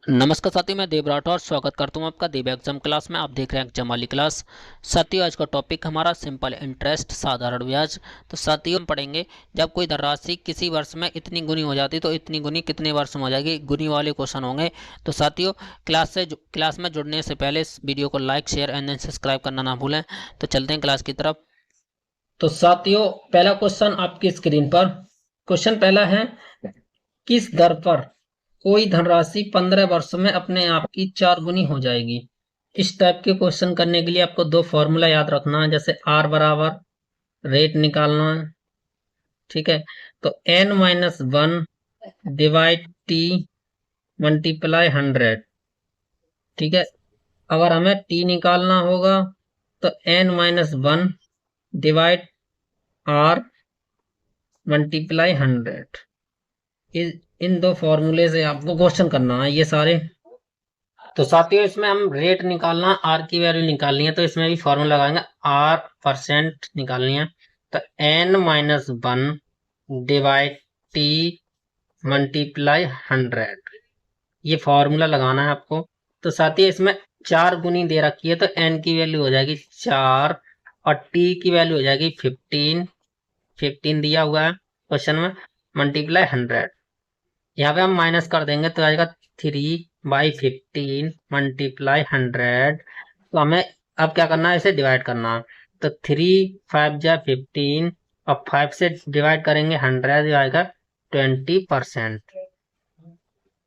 नमस्कार साथियों, मैं देव राठौर स्वागत करता हूं आपका देव एग्जाम क्लास में। आप देख रहे हैं एग्जाम वाली क्लास। साथियों, आज का टॉपिक हमारा सिंपल इंटरेस्ट, साधारण ब्याज। तो साथियों, हम पढ़ेंगे जब कोई धनराशि किसी वर्ष में इतनी गुनी हो जाती तो इतनी गुनी कितने वर्ष में हो जाएगी, गुनी वाले क्वेश्चन होंगे। तो साथियों, क्लास में जुड़ने से पहले इस वीडियो को लाइक, शेयर एंड सब्सक्राइब करना ना भूलें। तो चलते हैं क्लास की तरफ। तो साथियों, पहला क्वेश्चन आपकी स्क्रीन पर। क्वेश्चन पहला है, किस दर पर कोई धनराशि 15 वर्षों में अपने आप की 4 गुनी हो जाएगी। इस टाइप के क्वेश्चन करने के लिए आपको दो फॉर्मूला याद रखना है। जैसे आर बराबर रेट निकालना है, ठीक है। तो n-1 डिवाइड टी मल्टीप्लाई 100, ठीक है। अगर हमें टी निकालना होगा तो n-1 डिवाइड आर मल्टीप्लाई 100। इन दो फॉर्मूले से आपको क्वेश्चन करना है ये सारे। तो साथियों, इसमें हम रेट निकालना, आर की वैल्यू निकालनी है, तो इसमें भी फॉर्मूला लगाएंगे। आर परसेंट निकालनी है, तो n-1 डिवाइड टी मल्टीप्लाई 100, ये फॉर्मूला लगाना है आपको। तो साथियों, इसमें 4 गुनी दे रखी है, तो n की वैल्यू हो जाएगी 4 और t की वैल्यू हो जाएगी 15 दिया हुआ है क्वेश्चन में, मल्टीप्लाई 100। यहाँ पे हम माइनस कर देंगे तो आएगा 3/15 मल्टीप्लाई 100। तो हमें अब क्या करना है, इसे डिवाइड करना है। तो 3×5 = 15 और 5 से डिवाइड करेंगे 100, आएगा 20%,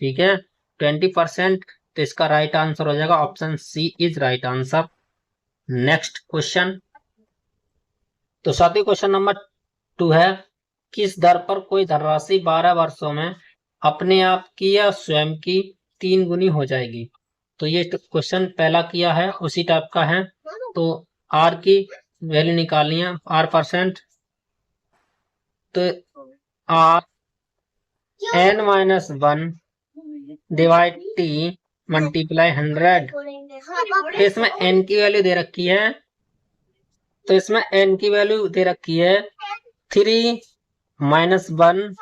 ठीक है। 20%, तो इसका राइट आंसर हो जाएगा option C is right answer. Next question. तो साथी, क्वेश्चन नंबर 2 है, किस दर पर कोई धनराशि 12 वर्षों में अपने आप की या स्वयं की 3 गुनी हो जाएगी। तो ये क्वेश्चन पहला किया है उसी टाइप का है। तो आर की वैल्यू निकालनी है, आर परसेंट। तो R n-1 divide T multiply 100। तो इसमें n की वैल्यू दे रखी है, तो इसमें n की वैल्यू दे रखी है 3-1,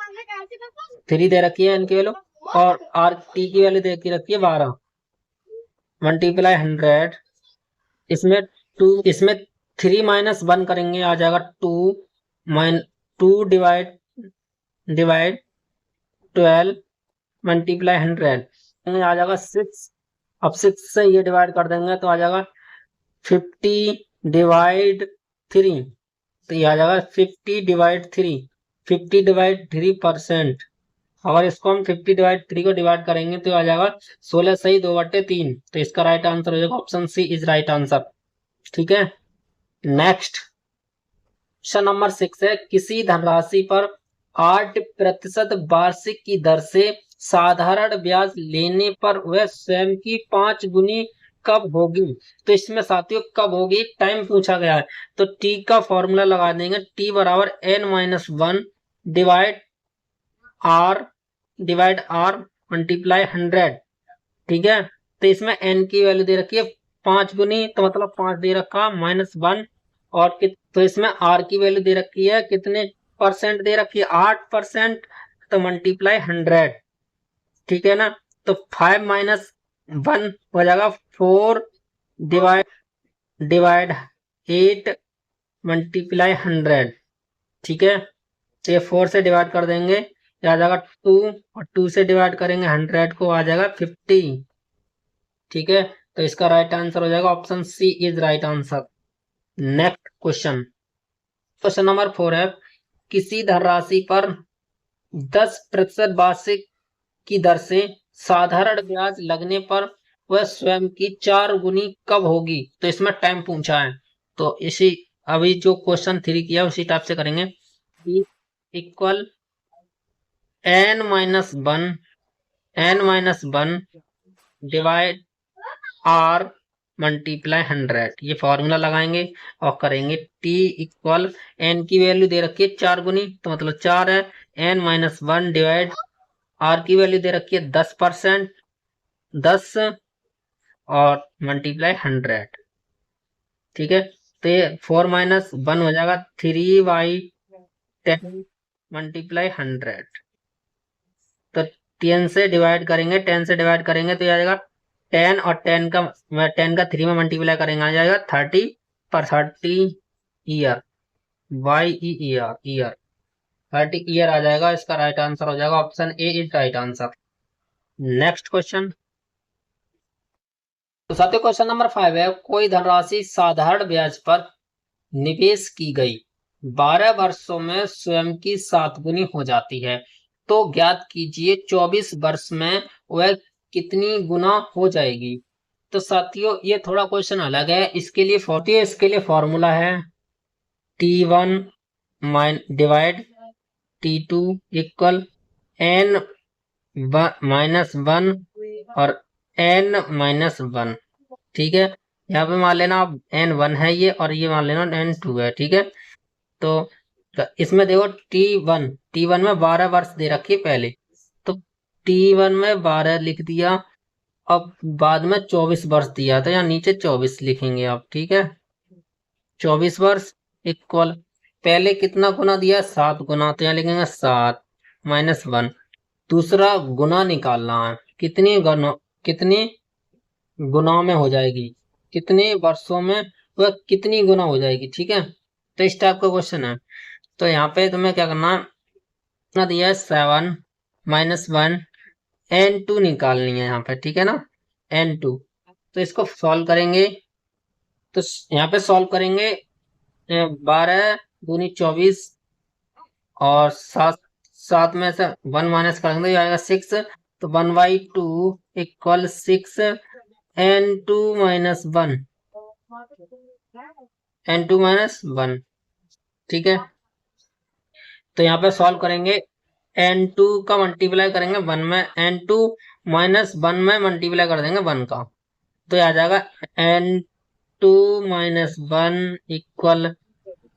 3 दे रखी है n की वैल्यू, और आर टी की वैल्यू दे रखी है 12 मल्टीप्लाई 100। इसमें 3-1 करेंगे, आ जाएगा 2 डिवाइड 12 मल्टीप्लाई 100, आ जाएगा 6। अब 6 से ये डिवाइड कर देंगे तो आ जाएगा 50/3। तो ये आ जाएगा 50/3 अगर इसको हम 50/3 को डिवाइड करेंगे तो आ जाएगा 16 सही 2/3। तो इसका राइट आंसर हो जाएगा option C is right answer, ठीक है। नेक्स्ट क्वेश्चन नंबर 6 है, किसी धनराशि पर 8% वार्षिक की दर से साधारण ब्याज लेने पर वह स्वयं की 5 गुनी कब होगी। तो इसमें साथियों कब होगी टाइम पूछा गया है। तो टी का फॉर्मूला लगा देंगे, टी बराबर n-1 डिवाइड आर मल्टीप्लाई 100, ठीक है। तो इसमें n की वैल्यू दे रखी है 5 गुनी, तो मतलब 5 दे रखा -1। और तो इसमें r की वैल्यू दे रखी है, कितने परसेंट दे रखी है, 8%। तो मल्टीप्लाई 100, ठीक है ना। तो 5-1 हो जाएगा 4 डिवाइड 8 मल्टीप्लाई 100, ठीक है। तो ये 4 से डिवाइड कर देंगे, आ जाएगा 2, और 2 से डिवाइड करेंगे 100 को, आ जाएगा 50, ठीक है। तो इसका राइट आंसर हो जाएगा option C is right answer. Next question, question number 4 है, किसी धनराशि पर 10% वार्षिक की दर से साधारण ब्याज लगने पर वह स्वयं की 4 गुनी कब होगी। तो इसमें टाइम पूछा है, तो इसी अभी जो क्वेश्चन 3 किया उसी टाइप से करेंगे। Equal n-1 divide are multiply 100, ये फॉर्मूला लगाएंगे और करेंगे। t इक्वल n की वैल्यू दे रखी है 4 गुनी, तो मतलब 4 है। n-1 डिवाइड आर की वैल्यू दे रखी है 10%, 10 और मल्टीप्लाई 100, ठीक है। तो ये 4-1 हो जाएगा 3/10 मल्टीप्लाई 100। तो 10 से डिवाइड करेंगे, 10 से डिवाइड करेंगे तो आ जाएगा 10 और 10 का 3 में मल्टीप्लाई करेंगे आ जाएगा 30 पर 30 ईयर, YEER ईयर, 30 ईयर आ जाएगा। इसका राइट आंसर हो जाएगा option A is right answer. Next question. तो साथियों क्वेश्चन नंबर 5 है, कोई धनराशि साधारण ब्याज पर निवेश की गई 12 वर्षों में स्वयं की 7 गुनी हो जाती है, तो ज्ञात कीजिए 24 वर्ष में वह कितनी गुना हो जाएगी। तो साथियों ये थोड़ा क्वेश्चन अलग है, इसके लिए फॉर्मूला है T1 divide T2 equal N minus 1 और N माइनस 1। ठीक है, यहाँ पे मान लेना आप N1 है ये, और ये मान लेना N2 है। ठीक है, तो इसमें देखो T1 में 12 वर्ष दे रखी है पहले, तो T1 में 12 लिख दिया, अब बाद में 24 वर्ष दिया था, यहाँ नीचे 24 लिखेंगे आप। ठीक है, 24 वर्ष इक्वल पहले कितना गुना दिया, 7 गुना, तो यहाँ लिखेंगे 7 माइनस 1। दूसरा गुना निकालना है, कितनी गुना में हो जाएगी, कितने वर्षों में वह कितनी गुना हो जाएगी। ठीक है, तो इस टाइप का क्वेश्चन है। तो यहाँ पे तुम्हें क्या करना है, कितना दिया है 7 माइनस 1, N2 निकालनी है यहाँ पे। ठीक है ना, N2। तो इसको सॉल्व करेंगे, तो यहाँ पे सॉल्व करेंगे 12 दूनी 24 और 7 में से 1 माइनस कर देंगे, आएगा 6, तो 1/2 equal 6 N2 minus 1, N2 minus 1। ठीक है, तो यहाँ पे सॉल्व करेंगे, N2 का मल्टीप्लाई करेंगे 1 में, N2 माइनस 1 में मल्टीप्लाई कर देंगे 1 का, तो आ जाएगा N2 माइनस 1 इक्वल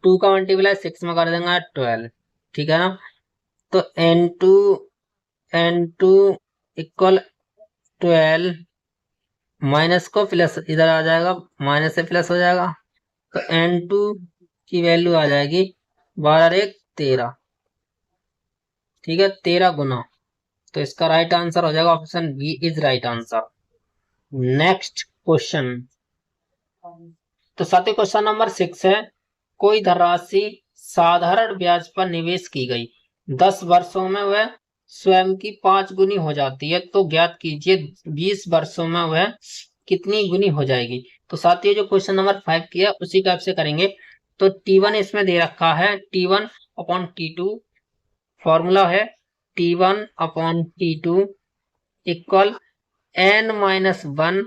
2 का मल्टीप्लाई 6 में कर देंगे 12। ठीक है ना, तो N2 इक्वल 12, माइनस को प्लस इधर आ जाएगा, माइनस से प्लस हो जाएगा, तो N2 की वैल्यू आ जाएगी 12 13। ठीक है, 13 गुना, तो इसका राइट आंसर हो जाएगा option B is right answer. Next question. तो साथी क्वेश्चन नंबर 6 है, कोई धनराशि साधारण ब्याज पर निवेश की गई 10 वर्षों में वह स्वयं की 5 गुनी हो जाती है, तो ज्ञात कीजिए 20 वर्षों में वह कितनी गुनी हो जाएगी। तो साथियों जो क्वेश्चन नंबर 5 किया उसी टाइप से करेंगे। तो T1 इसमें दे रखा है, T1 अपॉन T2, फॉर्मूला है T1 upon T2 equal N minus 1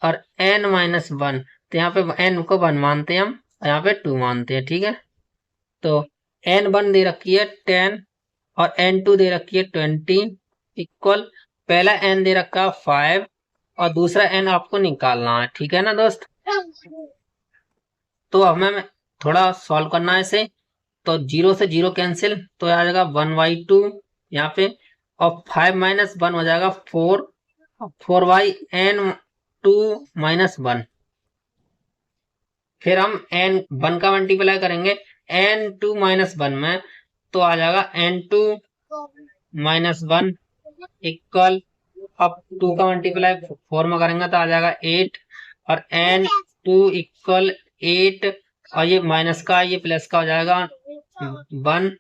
और N माइनस 1। तो यहाँ पे N को 1 मानते हैं हम, यहाँ पे 2 मानते हैं। ठीक है, तो N1 दे रखी है 10 और N2 दे रखी है 20 इक्वल पहला N दे रखा है 5 और दूसरा N आपको निकालना है। ठीक है ना दोस्त, तो हमें थोड़ा सॉल्व करना है इसे। तो 0 से 0 कैंसिल, तो आ जाएगा 1/2 यहाँ पे, और 5 माइनस 1 हो जाएगा 4, 4/N2 माइनस 1। फिर हम N1 का मल्टीप्लाई करेंगे N2 माइनस 1 में, तो आ जाएगा N2 माइनस 1 इक्वल, अब 2 का मल्टीप्लाई 4 में करेंगे तो आ जाएगा 8 और N2 इक्वल 8, और ये माइनस का ये प्लस का हो जाएगा 1,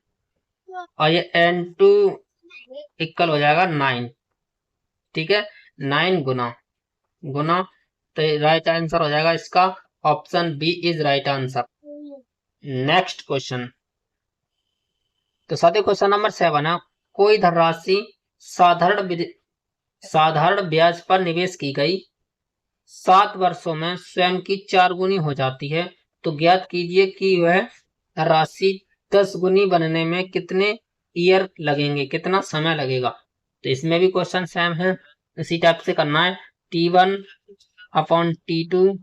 और ये N2 इक्वल हो जाएगा 9। ठीक है, 9 गुना, तो राइट आंसर हो जाएगा इसका option B is right answer. Next question. तो साथियों क्वेश्चन नंबर 7 है, कोई धनराशि साधारण ब्याज पर निवेश की गई 7 वर्षों में स्वयं की 4 गुनी हो जाती है, तो ज्ञात कीजिए कि वह राशि 10 गुनी बनने में कितने ईयर लगेंगे, कितना समय लगेगा। तो इसमें भी क्वेश्चन सेम है, इसी टाइप से करना है, T1 अपॉन T2।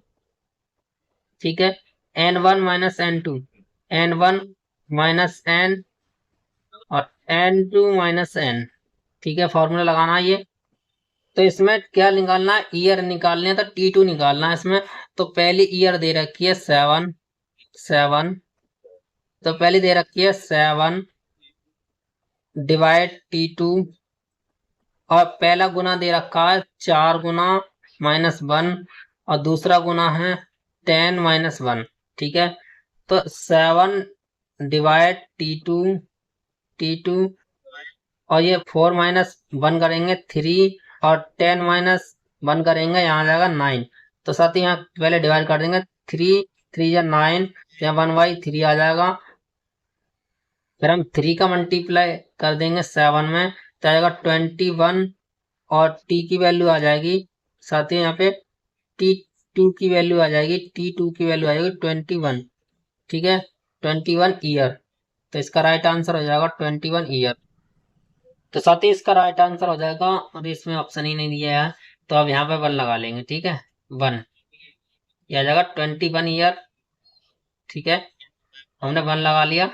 ठीक है, N1 minus N2, N1 minus N और N2 माइनस N। ठीक है, फॉर्मूला लगाना है ये। तो इसमें क्या निकालना है, ईयर निकालने है, तो T2 निकालना है इसमें। तो पहली ईयर दे रखी है 7, तो पहली दे रखी है 7 डिवाइड T2 और पहला गुना दे रखा है 4 गुना -1 और दूसरा गुना है 10 -1। ठीक है, तो 7 डिवाइड T2 और ये 4 -1 करेंगे 3 और 10 -1 करेंगे, यहाँ आ जाएगा 9। तो साथ ही यहाँ पहले डिवाइड कर देंगे 3 या 9 या 1/3 आ जाएगा। फिर हम 3 का मल्टीप्लाई कर देंगे 7 में, तो आएगा 21 और t की वैल्यू आ जाएगी, साथ ही यहाँ पे T2 की वैल्यू आ जाएगी, T2 की वैल्यू आ जाएगी 21। ठीक है, 21 ईयर। तो इसका राइट आंसर हो जाएगा 21 ईयर। तो साथ ही इसका राइट आंसर हो जाएगा, और इसमें ऑप्शन ही नहीं दिया है तो अब यहाँ पे 1 लगा लेंगे। ठीक है, 1 यह आ जाएगा 21 ईयर। ठीक है, हमने 1 लगा लिया,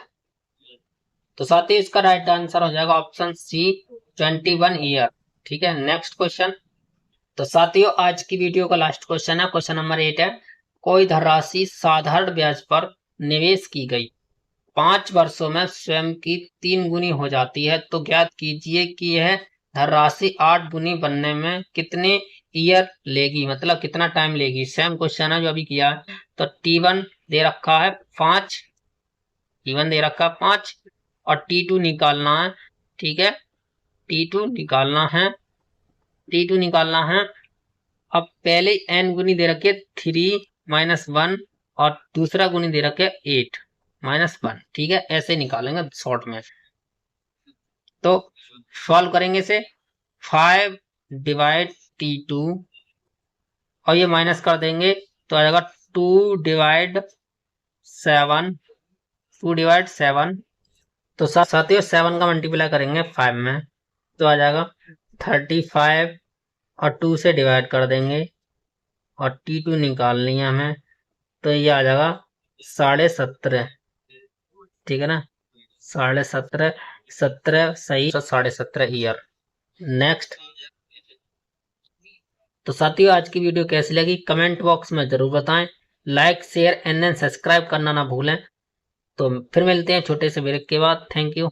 तो साथ ही इसका राइट आंसर हो जाएगा ऑप्शन सी 21 ईयर। ठीक है, नेक्स्ट क्वेश्चन। तो साथियों आज की वीडियो का लास्ट क्वेश्चन है, क्वेश्चन नंबर 8 है। कोई धनराशि साधारण ब्याज पर निवेश की गई 5 वर्षों में स्वयं की 3 गुनी हो जाती है, तो ज्ञात कीजिए कि यह धनराशि 8 गुनी बनने में कितने ईयर लेगी, मतलब कितना टाइम लेगी। सेम क्वेश्चन है जो अभी किया है। तो T1 दे रखा है 5, T1 दे रखा है 5 और T2 निकालना है। ठीक है, T2 निकालना है। अब पहले n गुनी दे रखे 3 -1 और दूसरा गुनी दे रखे 8 -1। ठीक है, ऐसे निकालेंगे शॉर्ट में। तो सॉल्व करेंगे इसे, 5 डिवाइड T2 और ये माइनस कर देंगे तो आ जाएगा 2 डिवाइड 7। तो साथियों 7 का मल्टीप्लाई करेंगे 5 में, तो आ जाएगा 35 और 2 से डिवाइड कर देंगे और T2 निकालनी है हमें, तो ये आ जाएगा 17.5। ठीक है ना, 17.5, 17 सही, 17.5 ईयर। नेक्स्ट। तो साथियों आज की वीडियो कैसी लगी कमेंट बॉक्स में जरूर बताएं, लाइक शेयर एंड सब्सक्राइब करना ना भूलें। तो फिर मिलते हैं छोटे से ब्रेक के बाद। Thank you.